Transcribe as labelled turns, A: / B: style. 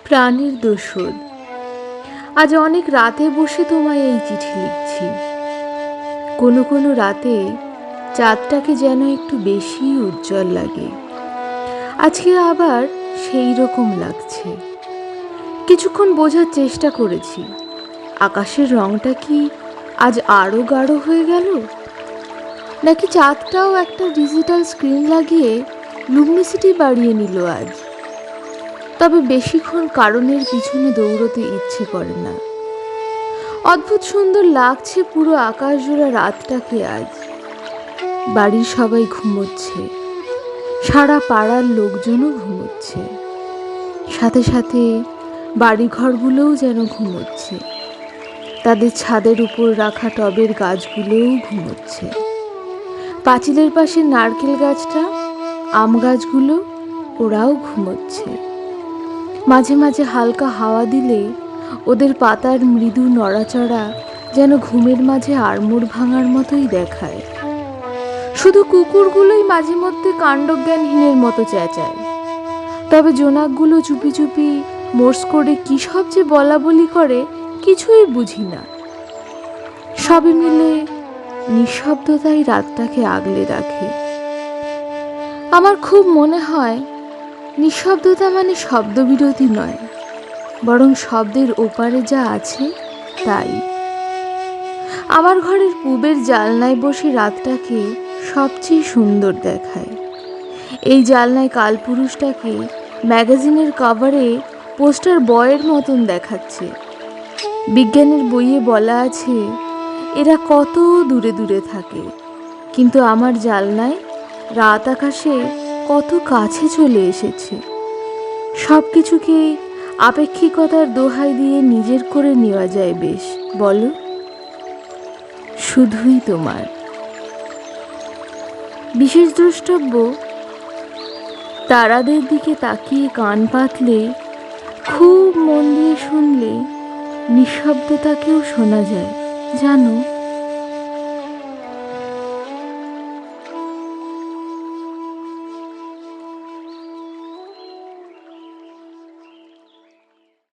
A: প্রাণের দোসর। আজ অনেক রাতে বসে তোমায় এই চিঠি লিখছি। কোনো কোনো রাতে চাঁদটাকে যেন একটু বেশি উজ্জ্বল লাগে। আজকে আবার সেই রকম লাগছে। কিছুক্ষণ বোঝার চেষ্টা করেছি, আকাশের রংটা কি আজ আরও গাঢ় হয়ে গেল, নাকি চাঁদটাও একটা ডিজিটাল স্ক্রিন লাগিয়ে লুমিনিসিটি বাড়িয়ে নিল আজ। তবে বেশিক্ষণ কারণের পিছনে দৌড়তে ইচ্ছে করে না। অদ্ভুত সুন্দর লাগছে পুরো আকাশ জোড়া রাতটাকে আজ। বাড়ির সবাই ঘুমোচ্ছে, সারা পাড়ার লোকজনও ঘুমোচ্ছে, সাথে সাথে বাড়িঘরগুলোও যেন ঘুমোচ্ছে। তাদের ছাদের উপর রাখা টবের গাছগুলোও ঘুমোচ্ছে। পাঁচিলের পাশে নারকেল গাছটা, আম গাছগুলো, ওরাও ঘুমোচ্ছে। মাঝে মাঝে হালকা হাওয়া দিলে ওদের পাতার মৃদু নড়াচড়া যেন ঘুমের মাঝে আড়মোড় ভাঙার মতোই দেখায়। শুধু কুকুরগুলোই মাঝে মধ্যে কাণ্ডজ্ঞানহীনের মতো চেঁচায়। তবে জোনাকগুলো চুপি চুপি মোর্স করে কী সব যে বলা বলি করে কিছুই বুঝি না। সবে মিলে নিঃশব্দতাই রাতটাকে আগলে রাখে। আমার খুব মনে হয় নিঃশব্দতা মানে শব্দবিরতি নয়, বরং শব্দের ওপারে যা আছে তাই। আমার ঘরের পূবের জালনায় বসে রাতটাকে সবচেয়ে সুন্দর দেখায়। এই জালনায় কালপুরুষটাকে ম্যাগাজিনের কভারে পোস্টার বয়ের মতন দেখাচ্ছে। বিজ্ঞানের বইয়ে বলা আছে এরা কত দূরে দূরে থাকে, কিন্তু আমার জালনায় রাত আকাশে কত কাছে চলে এসেছে। সব কিছুকে আপেক্ষিকতার দোহাই দিয়ে নিজের করে নেওয়া যায় বেশ, বলো? শুধুই তোমার। বিশেষ দ্রষ্টব্য, তারাদের দিকে তাকিয়ে কান পাতলে, খুব মন দিয়ে শুনলে নিঃশব্দতাকেও শোনা যায়, জানো?